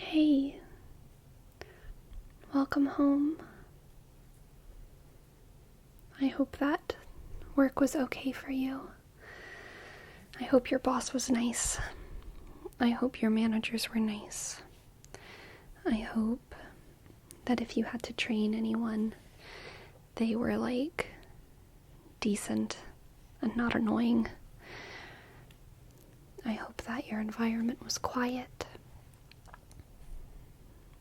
Hey, welcome home. I hope that work was okay for you. I hope your boss was nice. I hope your managers were nice. I hope that if you had to train anyone, they were decent and not annoying. I hope that your environment was quiet.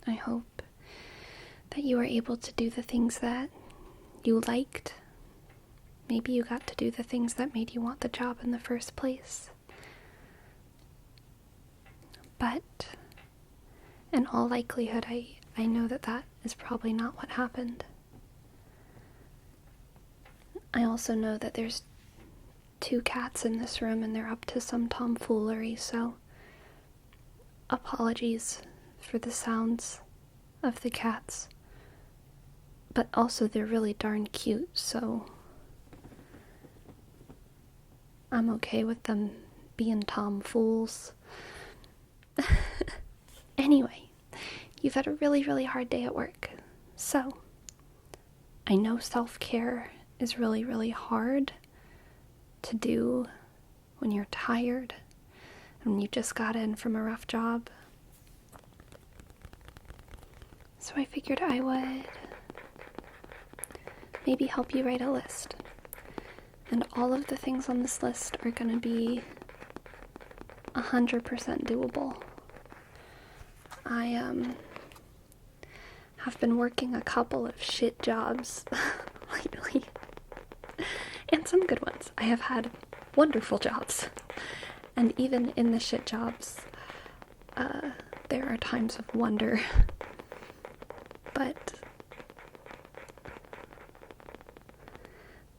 I hope that you were able to do the things that you liked. Maybe you got to do the things that made you want the job in the first place. But in all likelihood, I know that is probably not what happened. I also know that there's 2 cats in this room and they're up to some tomfoolery, so apologies for the sounds of the cats. But also they're really darn cute, so I'm okay with them being tomfools. Anyway, you've had a really, really hard day at work. So, I know self-care is really, really hard to do when you're tired and when you just got in from a rough job. So I figured I would maybe help you write a list. And all of the things on this list are going to be 100% doable. I have been working a couple of shit jobs lately. And some good ones. I have had wonderful jobs. And even in the shit jobs, there are times of wonder. But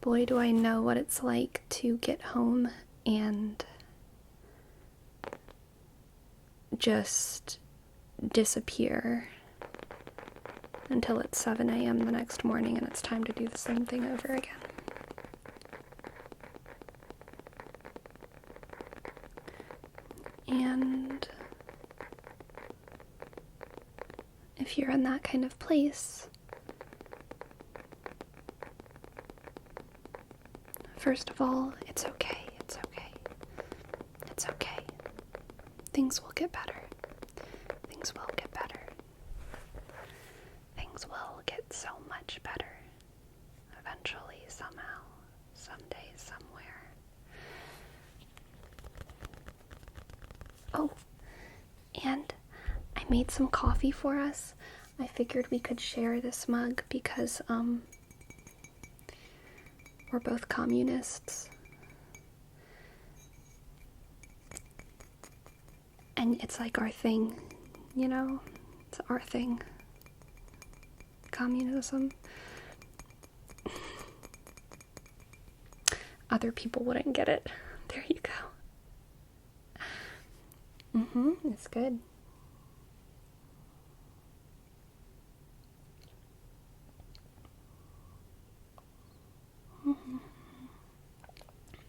boy, do I know what it's like to get home and just disappear until it's 7 a.m. the next morning and it's time to do the same thing over again. And if you're in that kind of place, first of all, it's okay. It's okay. Things will get better. Things will get better. Things will get so much better. Eventually, somehow, someday, somewhere. Oh, and I made some coffee for us. I figured we could share this mug because, we're both communists. And it's like our thing, you know? It's our thing. Communism. Other people wouldn't get it. There you go. It's good.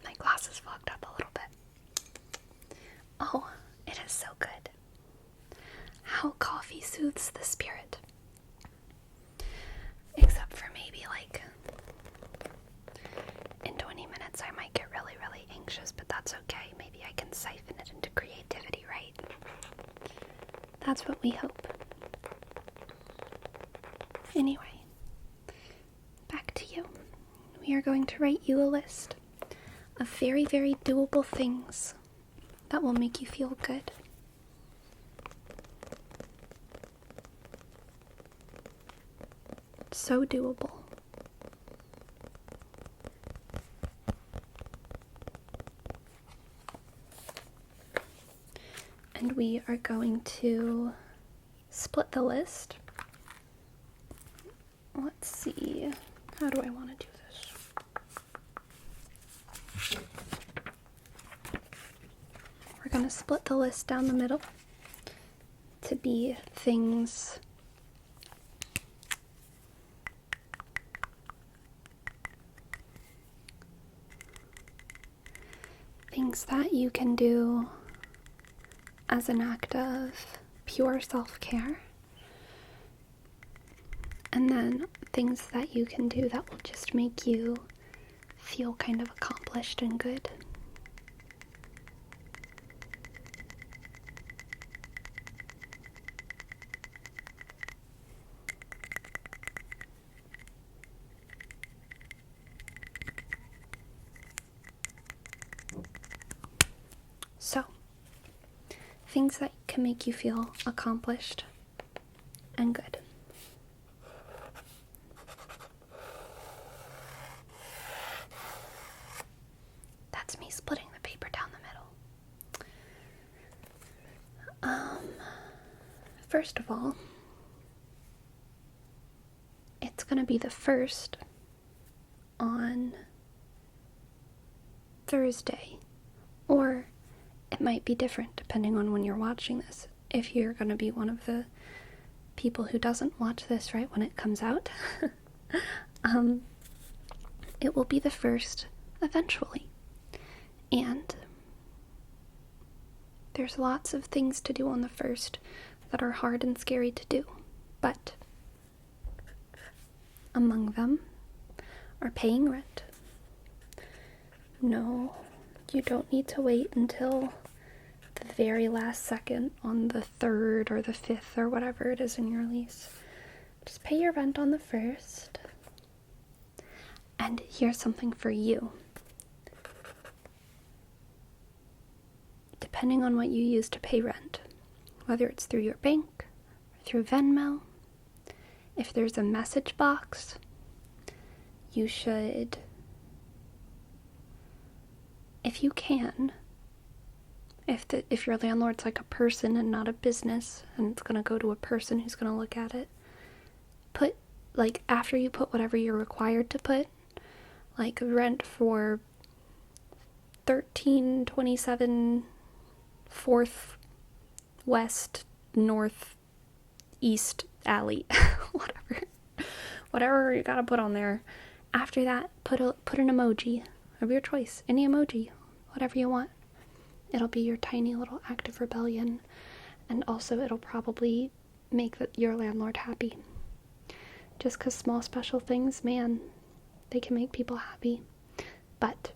My glass is fogged up a little bit. Oh, it is so good. How coffee soothes the spirit. Except for maybe in 20 minutes I might get really, really anxious, but that's okay. Maybe I can siphon it into creativity, right? That's what we hope. Anyway, back to you. We are going to write you a list of very, very doable things that will make you feel good. So doable. And we are going to split the list. Let's see. How do I want to do this? We're going to split the list down the middle to be things that you can do as an act of pure self-care. And then things that you can do that will just make you feel kind of accomplished and good. So, things that can make you feel accomplished and good. That's me splitting the paper down the middle. First of all, it's going to be the first on Thursday, or it might be different depending on when you're watching this. If you're going to be one of the people who doesn't watch this right when it comes out, it will be the first eventually. And there's lots of things to do on the first that are hard and scary to do, but among them are paying rent. No, you don't need to wait until the very last second on the 3rd or the 5th or whatever it is in your lease. Just pay your rent on the 1st. And here's something for you. Depending on what you use to pay rent, whether it's through your bank, or through Venmo, if there's a message box, you should, if you can, if your landlord's like a person and not a business, and it's going to go to a person who's going to look at it, put, like, after you put whatever you're required to put, like rent for 1327 4th West North East Alley, whatever you gotta put on there. After that, put an emoji of your choice, any emoji, whatever you want. It'll be your tiny little act of rebellion, and also it'll probably make your landlord happy. Just because small special things, man, they can make people happy. But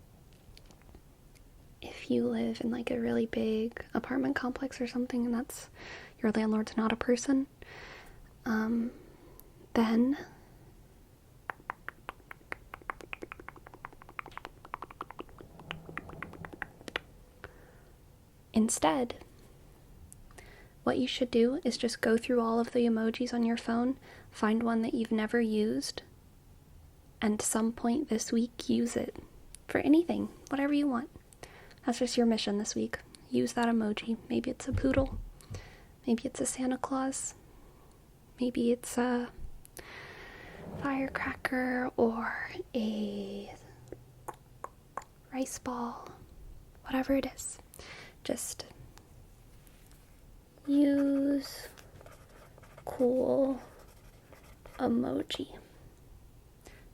if you live in like a really big apartment complex or something, and that's your landlord's not a person, then instead, what you should do is just go through all of the emojis on your phone, find one that you've never used, and at some point this week use it for anything, whatever you want. That's just your mission this week. Use that emoji. Maybe it's a poodle. Maybe it's a Santa Claus. Maybe it's a firecracker or a rice ball. Whatever it is. Just use cool emoji.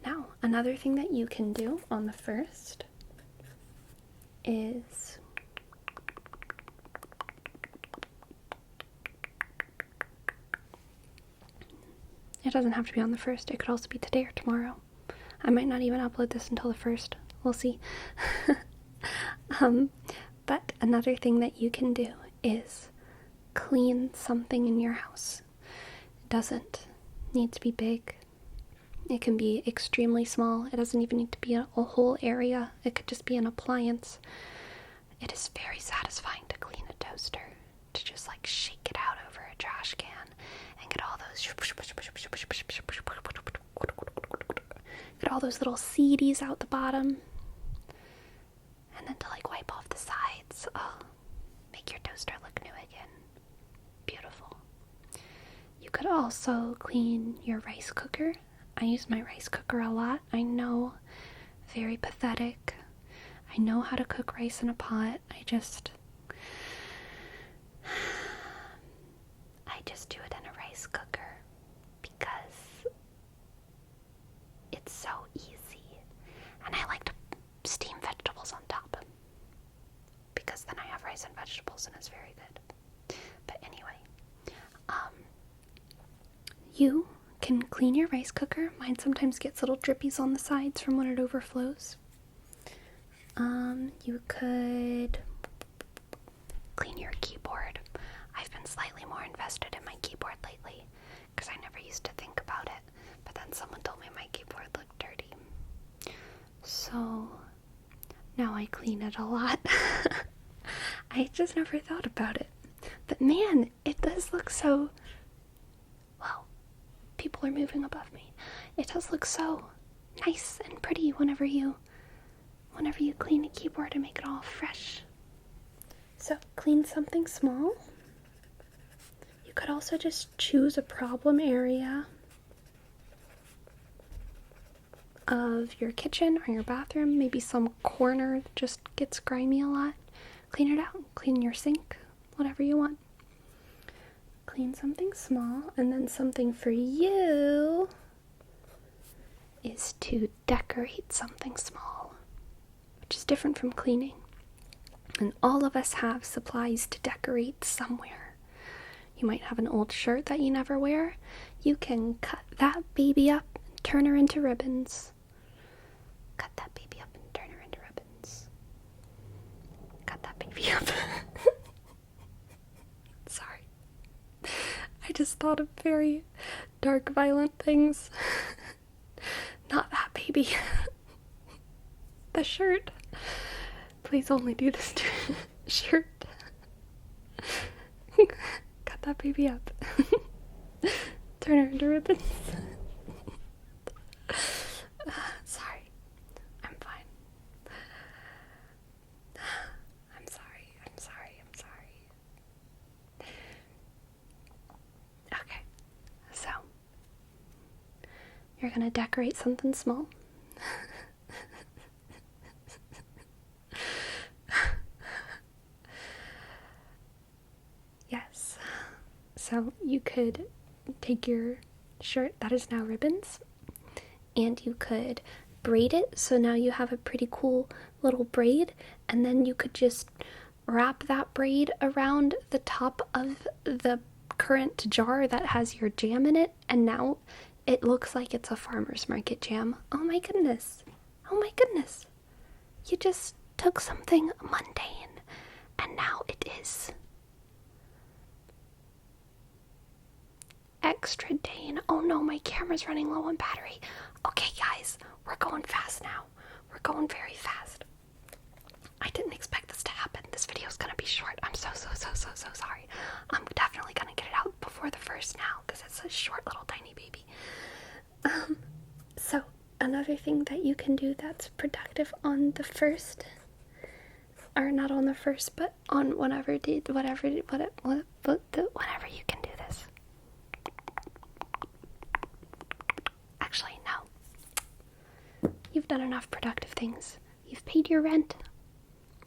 Now, another thing that you can do on the 1st is it doesn't have to be on the 1st. It could also be today or tomorrow. I might not even upload this until the 1st. We'll see. But another thing that you can do is clean something in your house. It doesn't need to be big. It can be extremely small. It doesn't even need to be a whole area. It could just be an appliance. It is very satisfying to clean a toaster. To just like shake it out over a trash can and get all those little seedies out the bottom. And then to like wipe off the sides. Oh, make your toaster look new again. Beautiful. You could also clean your rice cooker. I use my rice cooker a lot. I know, very pathetic. I know how to cook rice in a pot. I just do it in a rice cooker because it's so easy. And I like to steam vegetables on top because then I have rice and vegetables and it's very good. But anyway, you can clean your rice cooker. Mine sometimes gets little drippies on the sides from when it overflows. You could clean your keyboard. I've been slightly more invested in my keyboard lately because I never used to think about it, but then someone told me my keyboard looked dirty. So now I clean it a lot. I just never thought about it. But man, it does look so, well, people are moving above me. It does look so nice and pretty whenever you clean a keyboard and make it all fresh. So clean something small. You could also just choose a problem area of your kitchen or your bathroom. Maybe some corner that just gets grimy a lot. Clean it out. Clean your sink. Whatever you want. Clean something small, and then something for you is to decorate something small, which is different from cleaning. And all of us have supplies to decorate somewhere. You might have an old shirt that you never wear. You can cut that baby up and turn her into ribbons. Cut that baby up and turn her into ribbons. Cut that baby up. Sorry. I just thought of very dark, violent things. Not that baby. The shirt. Please only do this to shirt. Cut that baby up. Turn her into ribbons. Sorry. I'm fine. I'm sorry. Okay. So, you're gonna decorate something small. Yes. So you could take your shirt that is now ribbons, and you could braid it, so now you have a pretty cool little braid, and then you could just wrap that braid around the top of the current jar that has your jam in it, and now it looks like it's a farmer's market jam. Oh my goodness. You just took something mundane, and now it is extra dane. Oh no, my camera's running low on battery. Okay guys, we're going fast now. We're going very fast. I didn't expect this to happen. This video's gonna be short. I'm so sorry. I'm definitely gonna get it out before the first now, because it's a short little tiny baby. So another thing that you can do that's productive on the first, or not on the first, but on whenever you can do this. Actually, no. You've done enough productive things. You've paid your rent.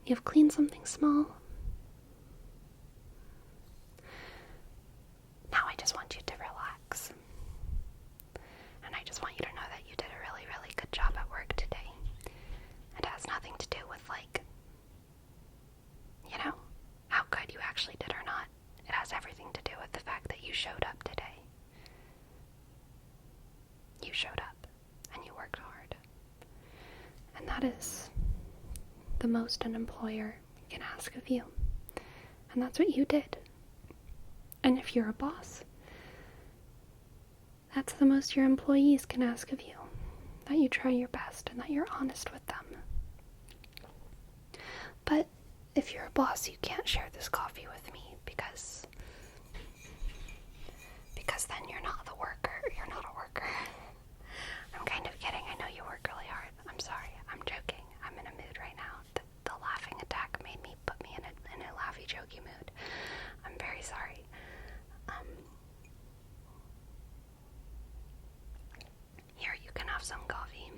You've cleaned something small. Now I just want you to relax. And I just want you to know that you did a really, really good job at work today. It has nothing to do with, like, you know, how good you actually did or not. It has everything to do with the fact that you showed up today. You showed up, and you worked hard. And that is the most an employer can ask of you. And that's what you did. And if you're a boss, that's the most your employees can ask of you. That you try your best and that you're honest with them. But if you're a boss, you can't share this coffee with me because then you're not the worker. You're not a worker. I'm kind of kidding. I know you work really hard. I'm sorry. I'm joking. I'm in a mood right now. The laughing attack made me put me in a laughy, jokey mood. I'm very sorry. Here, you can have some coffee.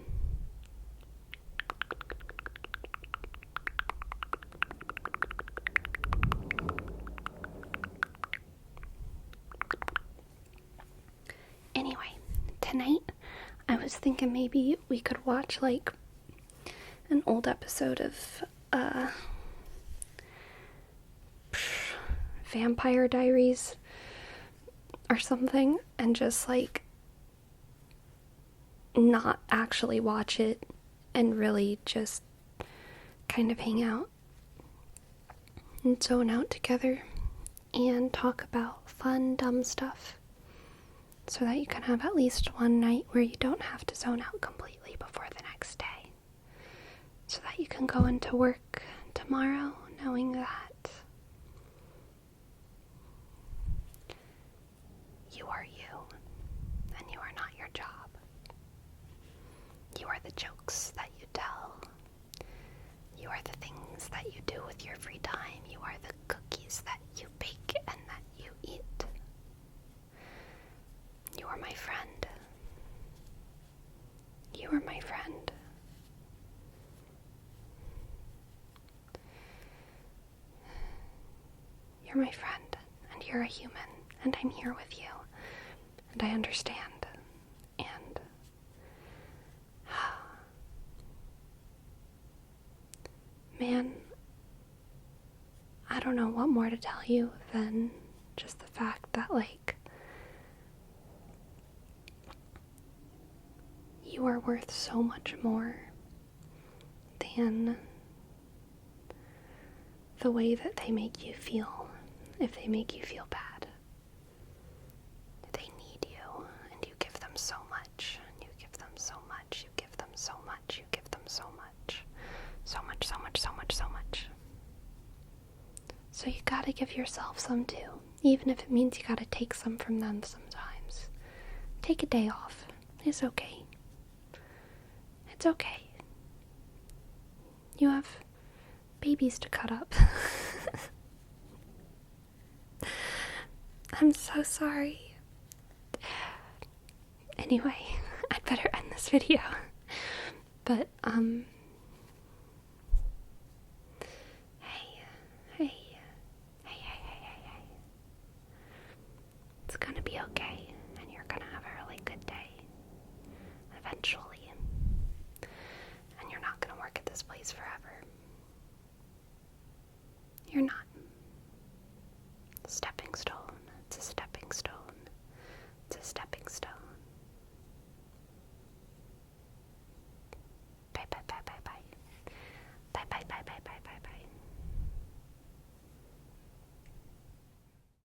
Anyway, tonight I was thinking maybe we could watch like an old episode of Vampire Diaries, or something and just like not actually watch it and really just kind of hang out and zone out together and talk about fun, dumb stuff so that you can have at least one night where you don't have to zone out completely before the next day, so that you can go into work tomorrow knowing that you are you and you are not your job. You are the jokes that you tell. You are the things that you do with your free time. You are the cookies that you bake and that you eat. You are my friend. You are my friend. You're my friend, and you're a human, and I'm here with you, and I understand, and man, I don't know what more to tell you than just the fact that, like, you are worth so much more than the way that they make you feel. If they make you feel bad, they need you, and you give them so much, and you give them so much, you give them so much, you give them so much, so much, so much, so much, so much. So you gotta give yourself some too, even if it means you gotta take some from them sometimes. Take a day off. It's okay. It's okay. You have babies to cut up. I'm so sorry. Anyway, I'd better end this video. But, hey. It's gonna be okay, and you're gonna have a really good day. Eventually. And you're not gonna work at this place forever. You're not.